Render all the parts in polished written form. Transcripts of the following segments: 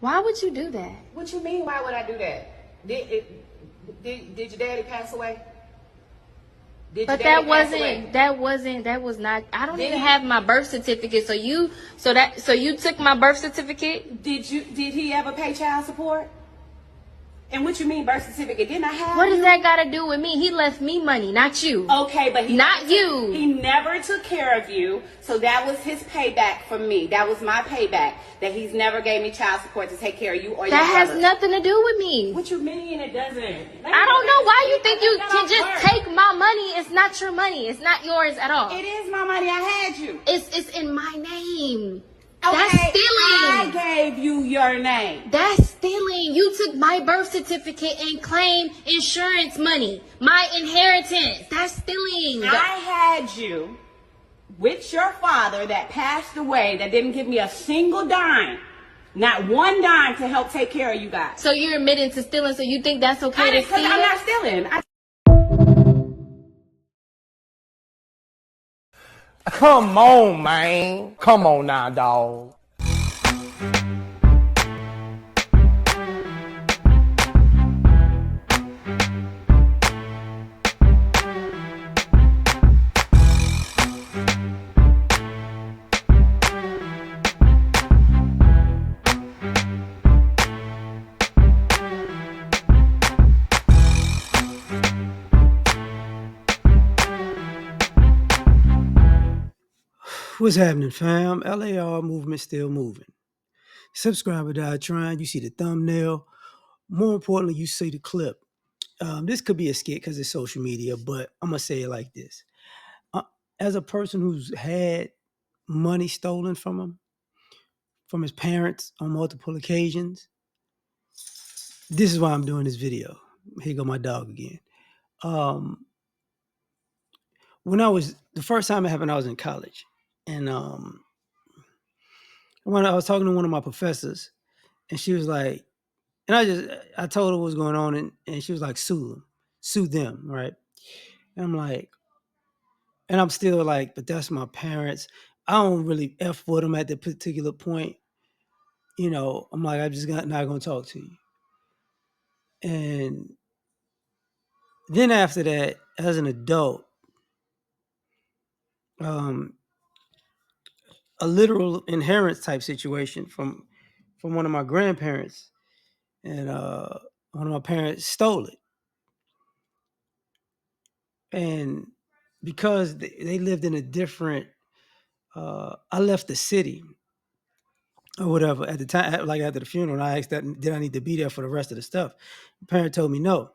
Why would you do that? What you mean? Why would I do that? Did your daddy pass away? But that was not. I don't even have my birth certificate. So you took my birth certificate? Did he ever pay child support? And what you mean birth certificate? Didn't I have? What does that got to do with me? He left me money, not you. Okay, but he never took care of you, so that was his payback for me. That was my payback, that he's never gave me child support to take care of you or your That has nothing to do with me. What you mean it doesn't? I don't know why you think you can just take my money. It's not your money. It's not yours at all. It is my money. I had you. It's in my name. Okay, that's stealing. I gave you your name. That's stealing. You took my birth certificate and claimed insurance money, my inheritance. That's stealing. I had you with your father that passed away, that didn't give me a single dime, not one dime to help take care of you guys. So you're admitting to stealing, so you think that's okay to steal? I'm not stealing. Come on, man. Come on now, dog. What's happening, fam? L.A.R. movement still moving. Subscriber died trying. You see the thumbnail. More importantly, you see the clip. This could be a skit because it's social media, but I'm going to say it like this. As a person who's had money stolen from him, from his parents on multiple occasions, this is why I'm doing this video. Here go my dog again. The first time it happened, I was in college. And when I was talking to one of my professors, and she was like, and I told her what was going on, and she was like, sue them, right? And I'm like, and I'm still like, but that's my parents. I don't really F with them at that particular point. You know, I'm like, I'm just not going to talk to you. And then after that, as an adult, a literal inheritance type situation from one of my grandparents, and one of my parents stole it. And because they lived in a different, I left the city or whatever at the time, like after the funeral, and I asked that, did I need to be there for the rest of the stuff? The parent told me no.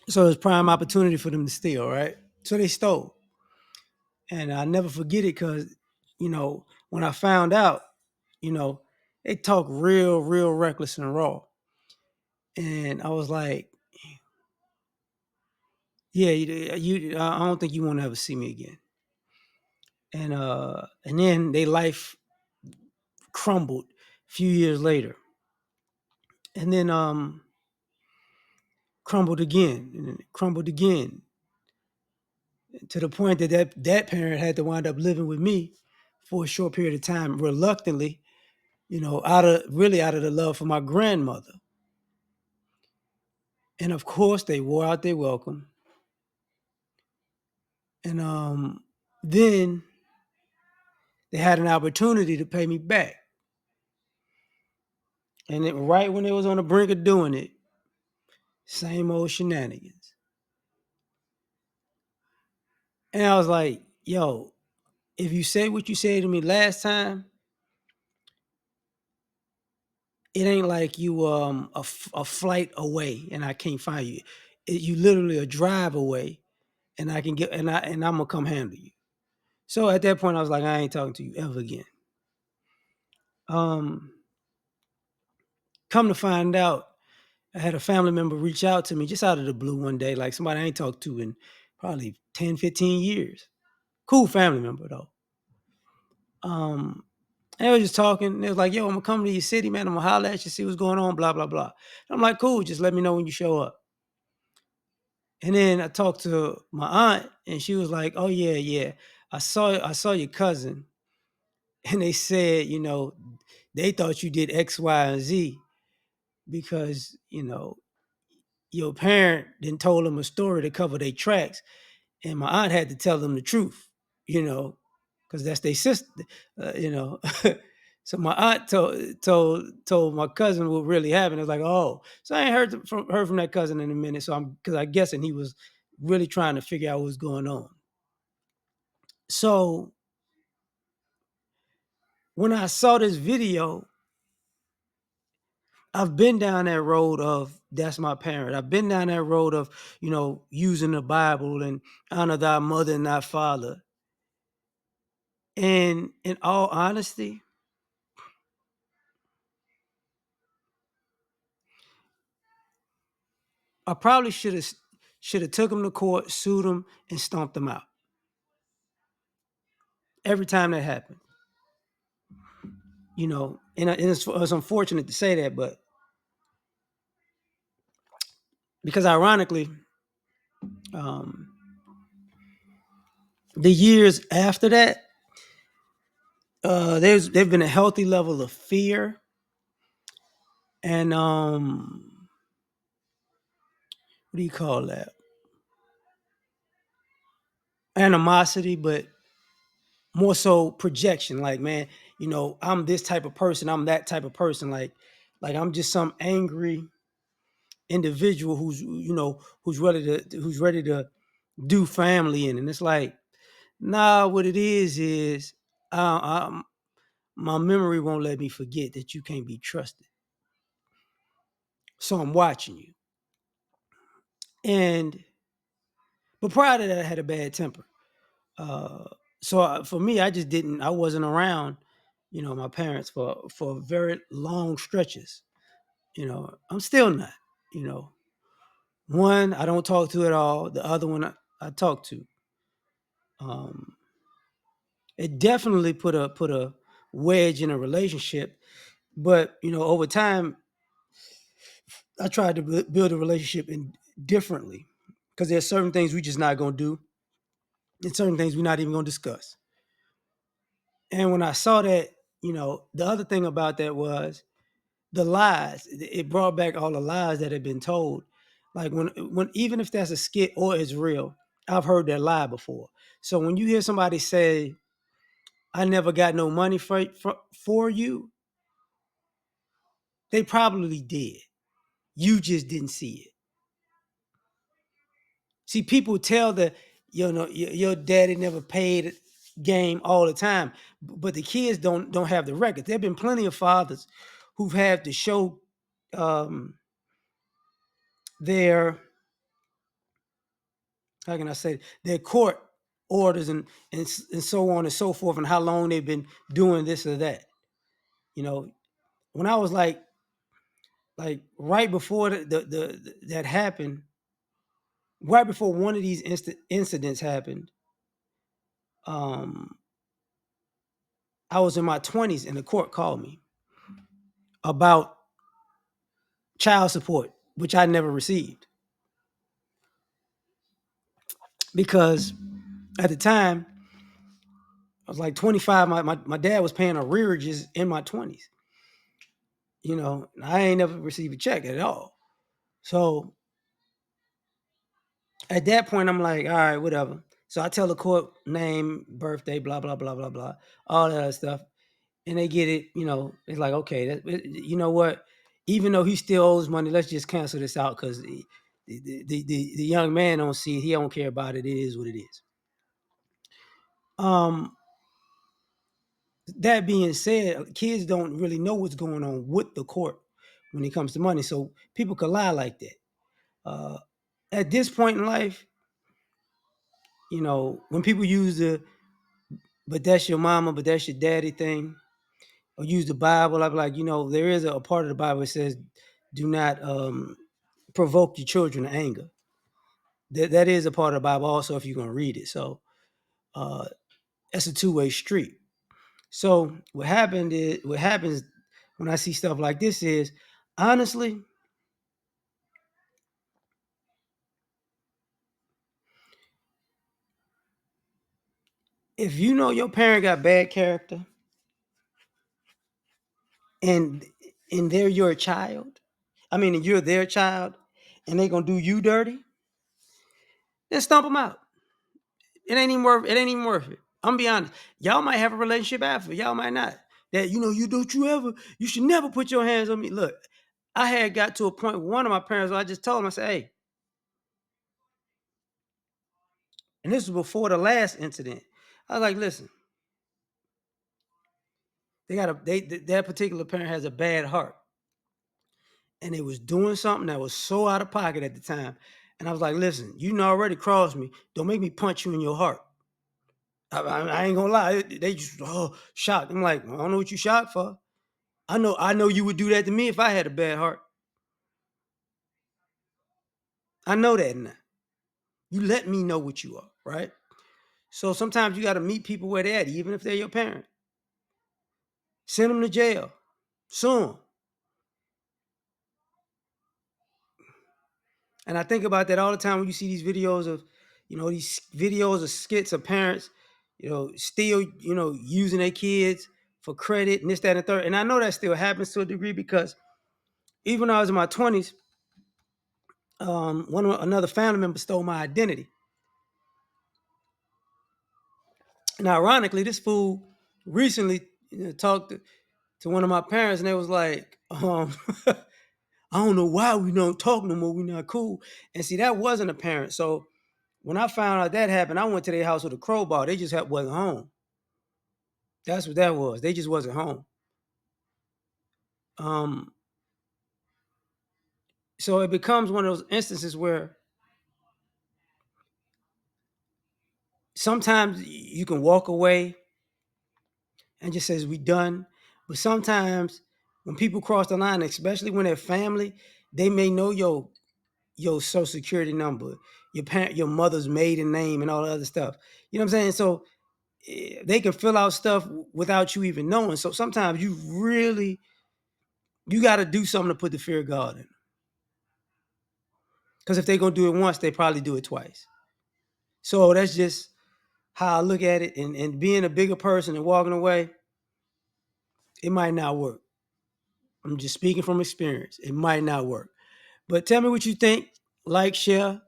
So it was prime opportunity for them to steal, right? So they stole. And I'll never forget it because, you know, when I found out, you know, they talk real reckless and raw. And I was like, yeah, I don't think you want to ever see me again. And then their life crumbled a few years later. And then crumbled again, and crumbled again, to the point that parent had to wind up living with me for a short period of time, reluctantly, you know, out of the love for my grandmother. And of course, they wore out their welcome. And then they had an opportunity to pay me back. And right when they was on the brink of doing it, same old shenanigans. And I was like, yo, if you say what you said to me last time, it ain't like you a flight away and I can't find you. You literally a drive away, and I can get and I'm gonna come handle you. So at that point, I was like, I ain't talking to you ever again. Come to find out, I had a family member reach out to me just out of the blue one day, like somebody I ain't talked to in probably 10, 15 years. Cool family member though. And they were just talking. And they was like, yo, I'm gonna come to your city, man. I'm gonna holler at you, see what's going on, blah, blah, blah. And I'm like, cool, just let me know when you show up. And then I talked to my aunt, and she was like, oh, yeah. I saw your cousin. and they said, they thought you did X, Y, and Z because, your parent then told them a story to cover their tracks. And my aunt had to tell them the truth, because that's their sister, So my aunt told my cousin what really happened. It was like, oh, so I ain't heard from that cousin in a minute. So because I guessing he was really trying to figure out what was going on. So when I saw this video, I've been down that road of that's my parent. I've been down that road of, using the Bible and honor thy mother and thy father. And in all honesty, I probably should have took him to court, sued him, and stomped him out. Every time that happened, and it's unfortunate to say that, but because ironically, um, the years after that, there've been a healthy level of fear and what do you call that? Animosity, but more so projection. Like, man, I'm this type of person. I'm that type of person. Like I'm just some angry individual who's ready to do family in. And it's like, nah, what it is my memory won't let me forget that you can't be trusted. So I'm watching you. But prior to that, I had a bad temper. Uh, so for me, I wasn't around, my parents for very long stretches. I'm still not, you know, one I don't talk to at all. The other one I talk to. Um, it definitely put a wedge in a relationship. But over time, I tried to build a relationship in differently because there's certain things we just not gonna do, and certain things we're not even gonna discuss. And when I saw that, the other thing about that was the lies. It brought back all the lies that had been told. Like when even if that's a skit or it's real, I've heard that lie before. So when you hear somebody say, "I never got no money for you," they probably did. You just didn't see it. See, people tell your daddy never paid game all the time, but the kids don't have the record. There've been plenty of fathers who've had to show um, their how can I say their court orders and so on and so forth, and how long they've been doing this or that. When I was like right before that happened, right before one of these incidents happened, um, I was in my 20s and the court called me about child support, which I never received because at the time I was like 25. My dad was paying arrearages in my 20s. I ain't never received a check at all. So at that point, I'm like, all right, whatever. So I tell the court name, birthday, blah, blah, blah, blah, blah, all that other stuff. And they get it, it's like, okay, you know what? Even though he still owes money, let's just cancel this out because the young man don't see it. He don't care about it. It is what it is. Um, that being said, kids don't really know what's going on with the court when it comes to money. So people could lie like that. At this point in life, when people use but that's your mama, but that's your daddy thing, or use the Bible, I'm like, there is a part of the Bible that says, do not provoke your children to anger. That is a part of the Bible also if you're going to read it. So that's a two-way street. So what happens when I see stuff like this is, honestly, if you know your parent got bad character, and they're your child, I mean, and you're their child, and they're gonna do you dirty, then stomp them out. It ain't even worth it. Ain't even worth it. I'm gonna be honest. Y'all might have a relationship after. Y'all might not. That you should never put your hands on me. Look, I had got to a point with one of my parents where I just told him, I said, hey, and this was before the last incident. I was like, listen, that particular parent has a bad heart. And they was doing something that was so out of pocket at the time. And I was like, listen, you already crossed me. Don't make me punch you in your heart. I ain't gonna lie. They just shocked. I'm like, I don't know what you shocked for. I know you would do that to me if I had a bad heart. I know that now. You let me know what you are, right? So sometimes you got to meet people where they're at, even if they're your parent. Send them to jail. Sue them. And I think about that all the time when you see these videos of, these videos of skits of parents, still, using their kids for credit and this, that, and the third. And I know that still happens to a degree because even when I was in my 20s, another family member stole my identity. And ironically, this fool recently talked to one of my parents, and they was like, I don't know why we don't talk no more. We not cool. And see, that wasn't apparent. So when I found out that happened, I went to their house with a crowbar. They just wasn't home. That's what that was. They just wasn't home. So it becomes one of those instances where sometimes you can walk away and just says we done. But sometimes when people cross the line, especially when they're family, they may know your social security number, your mother's maiden name, and all the other stuff. You know what I'm saying? So they can fill out stuff without you even knowing. So sometimes you got to do something to put the fear of God in. Because if they're going to do it once, they probably do it twice. So that's just how I look at it. And being a bigger person and walking away, it might not work. I'm just speaking from experience. It might not work. But tell me what you think. Like, share,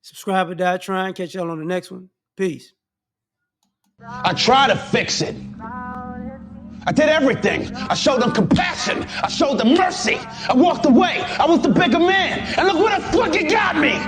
subscribe or die trying. Catch y'all on the next one. Peace. I try to fix it. I did everything. I showed them compassion. I showed them mercy. I walked away. I was the bigger man. And look where the fuck it got me.